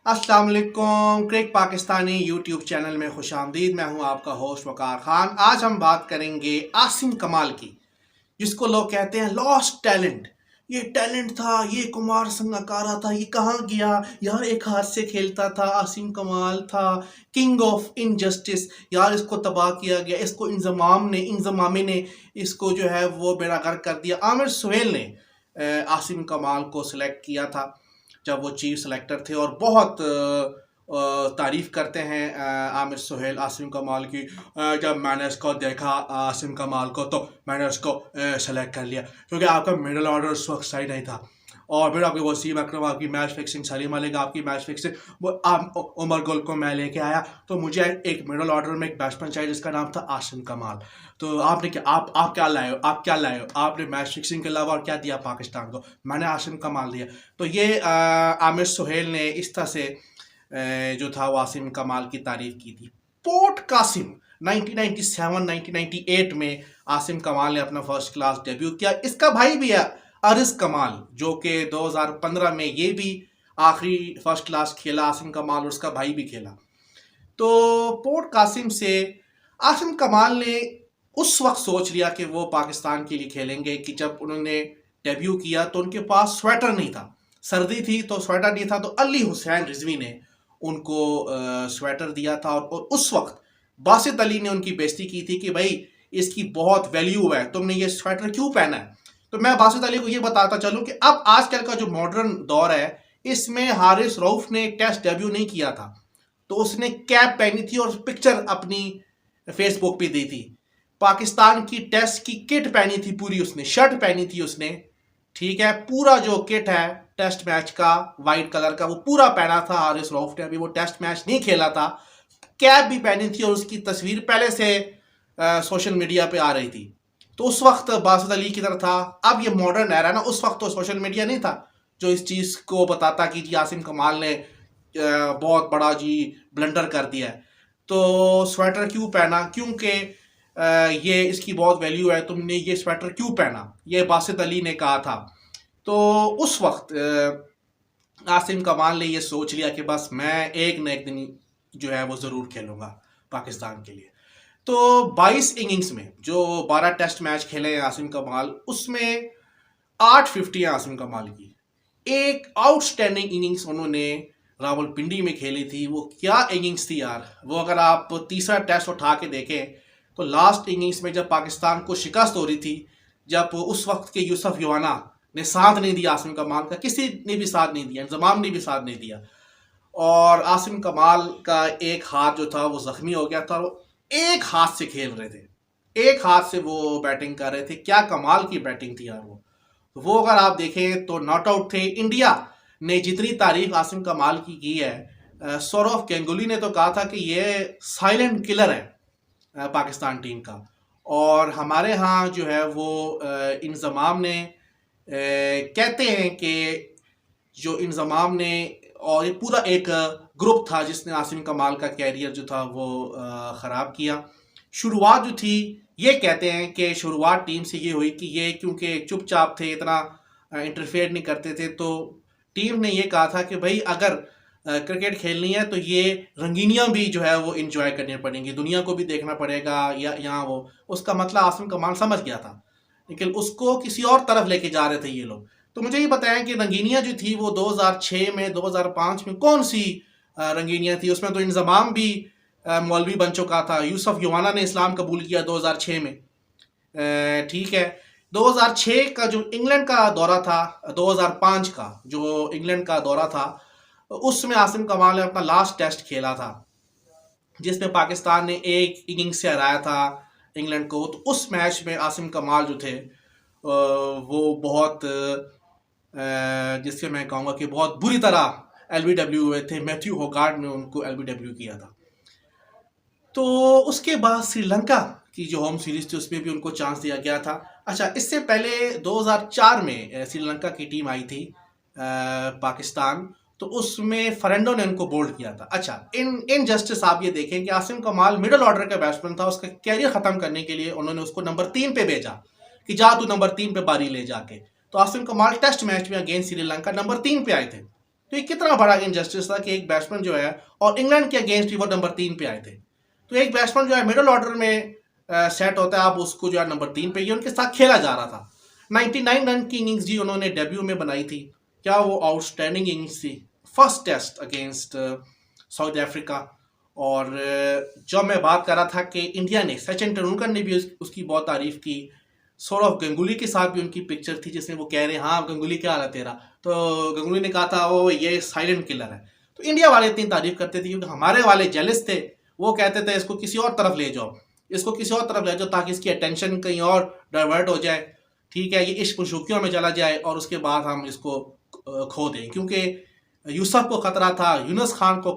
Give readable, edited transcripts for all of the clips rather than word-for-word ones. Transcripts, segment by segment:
अस्सलाम वालेकुम। क्रिक Pakistani YouTube channel में खुश आमदीद। मैं हूं आपका होस्ट वकार खान। आज हम बात करेंगे आसिम कमाल की, जिसको लोग कहते हैं लॉस्ट टैलेंट। ये टैलेंट था, ये कुमार संगकारा था, ये कहाँ गया यार, एक हाथ से खेलता था, आसिम कमाल था, किंग ऑफ इनजस्टिस यार, इसको तबाह किया गया, इसको इंजमामी ने इसको जो है वो बेड़ागर कर दिया। आमिर सुहेल ने आसिम कमाल को सिलेक्ट किया था जब वो चीफ सेलेक्टर थे, और बहुत तारीफ करते हैं आमिर सुहेल आसिम कमाल की। जब मैंने इसको देखा आसिम कमाल को, तो मैंने उसको सेलेक्ट कर लिया क्योंकि आपका मिडल ऑर्डर उस वक्त सही नहीं था। और फिर आपके वसीम अकरम आपकी मैच फिक्सिंग, सलीम मलिक आपकी मैच फिक्सिंग, वो उमर गुल को मैं लेके आया, तो मुझे एक मिडल ऑर्डर में एक बैट्समैन चाहिए जिसका नाम था आसिम कमाल। तो आपने क्या आप क्या लाए हो, आपने मैच फिक्सिंग के अलावा और क्या दिया पाकिस्तान को? मैंने आसिम कमाल दिया। तो ये आमिर सुहेल ने इस तरह से जो था वो आसिम कमाल की तारीफ की थी। पोर्ट कासिम 1997-1998 में आसिम कमाल ने अपना फर्स्ट क्लास डेब्यू किया। इसका भाई भी है अरिस कमाल, जो कि 2015 में ये भी आखिरी फर्स्ट क्लास खेला, आसिम कमाल और उसका भाई भी खेला। तो पोर्ट कासिम से आसिम कमाल ने उस वक्त सोच लिया कि वो पाकिस्तान के लिए खेलेंगे कि जब उन्होंने डेब्यू किया तो उनके पास स्वेटर नहीं था, सर्दी थी तो स्वेटर नहीं था, तो अली हुसैन रिजवी ने उनको स्वेटर दिया था। और उस वक्त बासित अली ने उनकी बेइज्जती की थी कि भाई इसकी बहुत वैल्यू है, तुमने ये स्वेटर क्यों पहना है। तो मैं बासित अली को ये बताता चलूं कि अब आजकल का जो मॉडर्न दौर है, इसमें हारिस रऊफ ने टेस्ट डेब्यू नहीं किया था, तो उसने कैप पहनी थी और पिक्चर अपनी फेसबुक पे दी थी। पाकिस्तान की टेस्ट की किट पहनी थी पूरी, उसने शर्ट पहनी थी उसने, ठीक है, पूरा जो किट है टेस्ट मैच का वाइट कलर का वो पूरा पहना था हारिस रऊफ ने। अभी वो टेस्ट मैच नहीं खेला था, कैप भी पहनी थी और उसकी तस्वीर पहले से सोशल मीडिया पे आ रही थी। तो उस वक्त बासित अली की तरह था। अब ये मॉडर्न एरा ना, उस वक्त तो सोशल मीडिया नहीं था जो इस चीज़ को बताता कि जी आसिम कमाल ने बहुत बड़ा जी ब्लंडर कर दिया है। तो स्वेटर क्यों पहना, क्योंकि ये इसकी बहुत वैल्यू है, तुमने ये स्वेटर क्यों पहना, ये बासित अली ने कहा था। तो उस वक्त आसिम कमाल ने ये सोच लिया कि बस मैं एक न एक दिन जो है वो ज़रूर खेलूंगा पाकिस्तान के लिए। तो 22 इनिंग्स में जो 12 टेस्ट मैच खेले हैं आसिम कमाल, उसमें 850 है आसिम कमाल की। एक आउटस्टैंडिंग इनिंग्स उन्होंने रावलपिंडी में खेली थी। वो क्या इनिंग्स थी यार वो, अगर आप तीसरा टेस्ट उठा के देखें तो लास्ट इनिंग्स में जब पाकिस्तान को शिकस्त हो रही थी, जब उस वक्त के यूसुफ योहाना ने साथ नहीं दिया आसिम कमाल का, किसी ने भी साथ नहीं दिया, इंजमाम ने भी साथ नहीं दिया, और आसिम कमाल का एक हाथ जो था वो जख्मी हो गया था। वो एक हाथ से खेल रहे थे, एक हाथ से वो बैटिंग कर रहे थे। क्या कमाल की बैटिंग थी यार वो अगर आप देखें तो नॉट आउट थे। इंडिया ने जितनी तारीफ आसिम कमाल की है, सौरव गंगुली ने तो कहा था कि ये साइलेंट किलर है पाकिस्तान टीम का। और हमारे यहाँ जो है वो इंजमाम ने कहते हैं कि जो इंजमाम ने और ये पूरा एक ग्रुप था जिसने आसिम कमाल का कैरियर जो था वो ख़राब किया। शुरुआत जो थी, ये कहते हैं कि शुरुआत टीम से ये हुई कि ये क्योंकि चुपचाप थे, इतना इंटरफेयर नहीं करते थे, तो टीम ने ये कहा था कि भाई अगर क्रिकेट खेलनी है तो ये रंगीनियाँ भी जो है वो इंजॉय करनी पड़ेंगी, दुनिया को भी देखना पड़ेगा या यहाँ वो। उसका मतलब आसिम कमाल समझ गया था, लेकिन उसको किसी और तरफ लेके जा रहे थे ये लोग। तो मुझे ये बताया कि रंगीनियाँ जो थी वो 2006 में 2005 में कौन सी रंगीनियाँ थी। उसमें तो इंजमाम भी मौलवी बन चुका था, यूसुफ योहाना ने इस्लाम कबूल किया 2006 में, ठीक है। 2006 का जो इंग्लैंड का दौरा था, 2005 का जो इंग्लैंड का दौरा था, उसमें आसिम कमाल ने अपना लास्ट टेस्ट खेला था जिसमें पाकिस्तान ने एक इनिंग्स से हराया था इंग्लैंड को। तो उस मैच में आसिम कमाल जो थे वो बहुत जिससे मैं कहूँगा कि बहुत बुरी तरह एलबीडब्ल्यू हुए थे। मैथ्यू होगार्ड ने उनको एलबीडब्ल्यू किया था। तो उसके बाद श्रीलंका की जो होम सीरीज थी उसमें भी उनको चांस दिया गया था। अच्छा, इससे पहले 2004 में श्रीलंका की टीम आई थी पाकिस्तान, तो उसमें फर्नांडो ने उनको बोल्ड किया था। अच्छा, इन जस्टिस आप ये देखें कि आसिम कमाल मिडिल ऑर्डर का बैट्समैन था, उसका कैरियर ख़त्म करने के लिए उन्होंने उसको नंबर 3 पे भेजा कि जा तू नंबर 3 पे बारी ले जाके। तो आसिम कमाल टेस्ट मैच में अगेंस्ट श्रीलंका नंबर 3 पे आए थे। तो ये कितना बड़ा इनजस्टिस था कि एक बैट्समैन जो है, और इंग्लैंड के अगेंस्ट ही वो नंबर 3 पे आए थे, तो एक बैट्समैन जो है मिडिल ऑर्डर में सेट होता है, आप उसको जो है नंबर 3 पे, ये उनके साथ खेला जा रहा था। 99 रन की इनिंग्स जी उन्होंने डेब्यू में बनाई थी, क्या वो आउटस्टैंडिंग इनिंग्स थी, first test against South Africa. और जब मैं बात कर रहा था कि इंडिया ने, सचिन तेंदुलकर ने भी उसकी बहुत तारीफ की, सौरव गंगुली के साथ भी उनकी पिक्चर थी जिसमें वो कह रहे हैं हाँ गंगुली क्या हाल है तेरा, तो गंगुली ने कहा था वो ये साइलेंट किलर है। तो इंडिया वाले इतनी तारीफ करते थे क्योंकि हमारे वाले जेलस थे, वो कहते थे इसको किसी और तरफ ले जाओ, इसको किसी और तरफ ले जाओ ताकि इसकी अटेंशन कहीं और डाइवर्ट हो जाए, ठीक है, ये इश्क शुकियों में चला जाए और उसके बाद हम इसको खो दें। क्योंकि यूसुफ को खतरा था, यूनुस खान को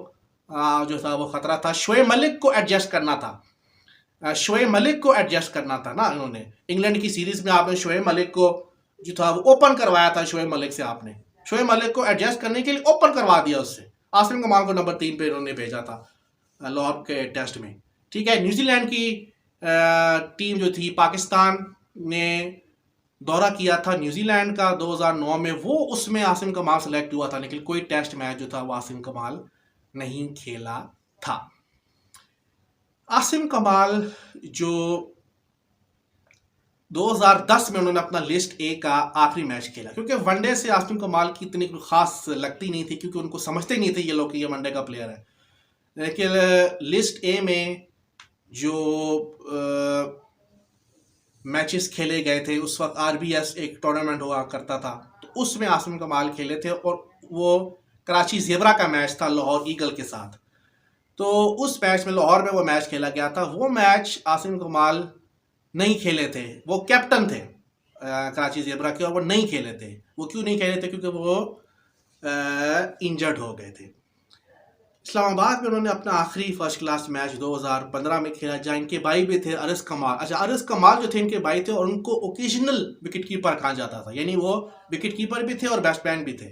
जो था वो खतरा था, शोएब मलिक को एडजस्ट करना था, शोएब मलिक को एडजस्ट करना था ना। इन्होंने इंग्लैंड की सीरीज में आपने शोएब मलिक को जो था वो ओपन करवाया था, शोएब मलिक से आपने शोएब मलिक को एडजस्ट करने के लिए ओपन करवा दिया उससे। आसिम कमाल को नंबर 3 पे इन्होंने भेजा था लाहौर के टेस्ट में, ठीक है। न्यूजीलैंड की टीम जो थी, पाकिस्तान ने दौरा किया था न्यूजीलैंड का 2009 में, वो उसमें आसिम कमाल सेलेक्ट हुआ था, लेकिन कोई टेस्ट मैच जो था वो आसिम कमाल नहीं खेला था। आसिम कमाल जो 2010 में उन्होंने अपना लिस्ट ए का आखिरी मैच खेला, क्योंकि वनडे से आसिम कमाल की इतनी खास लगती नहीं थी, क्योंकि उनको समझते नहीं थे ये लोग कि ये वनडे का प्लेयर है। लेकिन लिस्ट ए में जो मैचेस खेले गए थे, उस वक्त आरबीएस एक टूर्नामेंट हुआ करता था, तो उसमें आसिम कमाल खेले थे, और वो कराची ज़ेबरा का मैच था लाहौर ईगल के साथ। तो उस मैच में, लाहौर में वो मैच खेला गया था, वो मैच आसिम कमाल नहीं खेले थे, वो कैप्टन थे कराची ज़ेबरा के, और वो नहीं खेले थे। वो क्यों नहीं खेले थे? क्योंकि वो इंजर्ड हो गए थे। इस्लामाबाद में उन्होंने अपना आखिरी फर्स्ट क्लास मैच 2015 में खेला, जहाँ इनके भाई भी थे अरिस कमाल। अच्छा, अरिस कमाल जो थे इनके भाई थे, और उनको ओकेजनल विकेट कीपर कहा जाता था, यानी वो विकेट कीपर भी थे और बैट्समैन भी थे,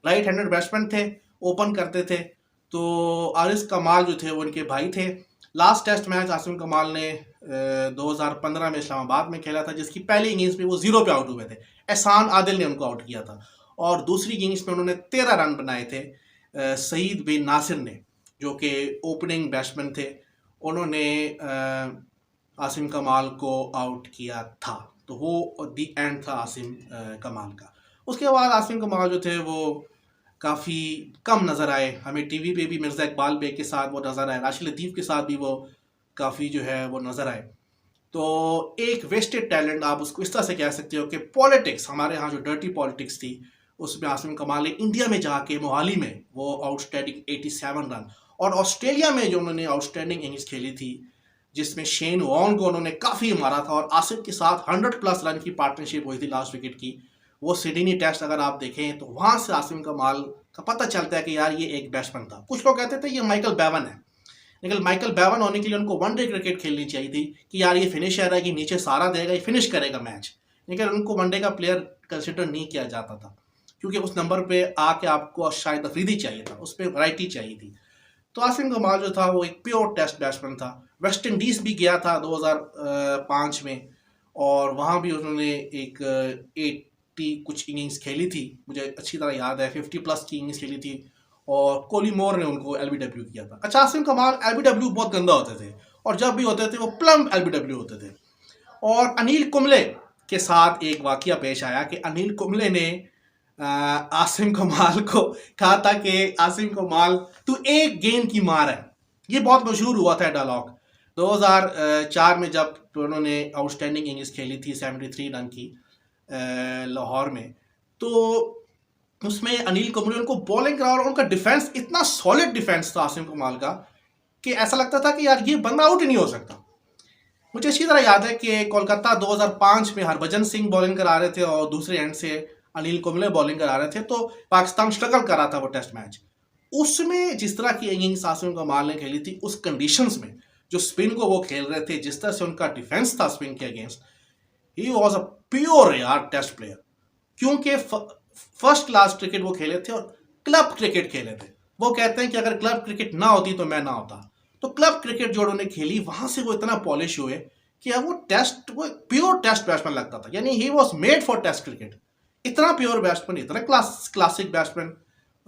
राइट हैंडेड बैट्समैन थे, ओपन करते थे। तो अरिस कमाल जो थे वो उनके भाई थे। लास्ट टेस्ट मैच आसिम कमाल ने 2015 में इस्लामाबाद में खेला था, जिसकी पहली इनिंग्स में वो 0 पे आउट हुए थे, एहसान आदिल ने उनको आउट किया था, और दूसरी इनिंग्स में उन्होंने 13 रन बनाए थे। सईद बिन नासिर ने, जो कि ओपनिंग बैट्समैन थे, उन्होंने आसिम कमाल को आउट किया था। तो वो दी एंड था आसिम कमाल का। उसके बाद आसिम कमाल जो थे वो काफ़ी कम नज़र आए हमें टीवी पे भी, मिर्ज़ा इकबाल बेग के साथ वो नज़र आए, राशिद लतीफ़ के साथ भी वो काफ़ी जो है वो नज़र आए। तो एक वेस्टेड टैलेंट आप उसको इस तरह से कह सकते हो कि पॉलिटिक्स, हमारे यहाँ जो डर्टी पॉलिटिक्स थी, उसमें आसिम कमाल ने इंडिया में जाके मोहाली में वो आउटस्टैंडिंग 87 रन, और ऑस्ट्रेलिया में जो उन्होंने आउटस्टैंडिंग इनिंग्स खेली थी जिसमें शेन वॉर्न को उन्होंने काफ़ी मारा था, और आसिफ के साथ 100+ रन की पार्टनरशिप हुई थी लास्ट विकेट की, वो सिडनी टेस्ट अगर आप देखें तो वहाँ से आसिम कमाल का पता चलता है कि यार ये एक बैट्समैन था। कुछ लोग कहते थे ये माइकल बेवन है, लेकिन माइकल बेवन होने के लिए उनको वनडे क्रिकेट खेलनी चाहिए थी कि यार ये फिनिशर है कि नीचे सारा देगा, ये फिनिश करेगा मैच, लेकिन उनको वनडे का प्लेयर कंसिडर नहीं किया जाता था, क्योंकि उस नंबर पे आके आपको शायद अफरीदी चाहिए था, उस पर वैरायटी चाहिए थी। तो आसिम कमाल जो था वो एक प्योर टेस्ट बैट्समैन था। वेस्ट इंडीज़ भी गया था 2005 में, और वहाँ भी उन्होंने एक 80 कुछ इनिंग्स खेली थी, मुझे अच्छी तरह याद है, 50+ की इनिंग्स खेली थी, और कोलीमोर ने उनको LBW किया था। अच्छा, आसिम कमाल LBW बहुत गंदा होते थे, और जब भी होते थे वो प्लम LBW होते थे। और अनिल कुंबले के साथ एक वाकया पेश आया कि अनिल कुंबले ने आसिम कमाल को कहा था कि आसिम कमाल तू एक गेंद की मार है। ये बहुत मशहूर हुआ था डायलॉग 2004 में, जब उन्होंने आउटस्टैंडिंग इनिंग्स खेली थी 73 रन की लाहौर में। तो उसमें अनिल कुंबले उनको बॉलिंग करा, और उनका डिफेंस इतना सॉलिड डिफेंस था आसिम कमाल का कि ऐसा लगता था कि यार ये बंदा आउट ही नहीं हो सकता। मुझे अच्छी तरह याद है कि कोलकाता 2005 में हरभजन सिंह बॉलिंग करा रहे थे, और दूसरे एंड से अनिल कुंबले बॉलिंग करा रहे थे, तो पाकिस्तान स्ट्रगल कर रहा था वो टेस्ट मैच। उसमें जिस तरह की इनिंग्स आसिम कमाल ने खेली थी, उस कंडीशंस में जो स्पिन को वो खेल रहे थे, जिस तरह से उनका डिफेंस था स्पिन के against, he was a pure यार टेस्ट प्लेयर। क्योंकि फर्स्ट क्लास क्रिकेट वो खेले थे, और क्लब क्रिकेट खेले थे। वो कहते हैं कि अगर क्लब क्रिकेट ना होती तो मैं ना होता। तो क्लब क्रिकेट जो उन्होंने खेली, वहां से वो इतना पॉलिश हुए कि वो प्योर टेस्ट बैट्समैन लगता था, यानी he was made for test cricket. इतना प्योर बैट्समैन, इतना क्लासिक बैट्समैन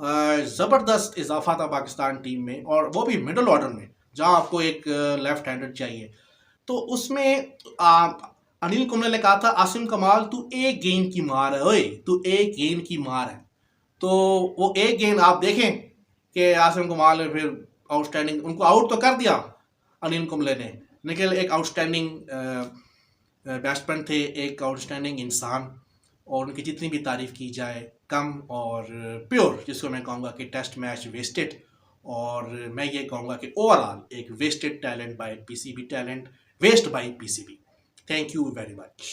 ज़बरदस्त इजाफा था पाकिस्तान टीम में, और वो भी मिडल ऑर्डर में जहां आपको एक लेफ्ट हैंडर चाहिए। तो उसमें अनिल कुंबले ने कहा था, आसिम कमाल तू एक गेंद की मार है, ओए तू एक गेंद की मार है। तो वो एक गेंद आप देखें कि आसिम कमाल ने फिर आउटस्टैंडिंग, उनको आउट तो कर दिया अनिल कुंबले ने, लेकिन एक आउटस्टैंडिंग बैट्समैन थे, एक आउटस्टैंडिंग इंसान, और उनकी जितनी भी तारीफ की जाए कम, और प्योर जिसको मैं कहूँगा कि टेस्ट मैच वेस्टेड, और मैं ये कहूँगा कि ओवरऑल एक wasted talent by PCB, talent waste by PCB. Thank you very much.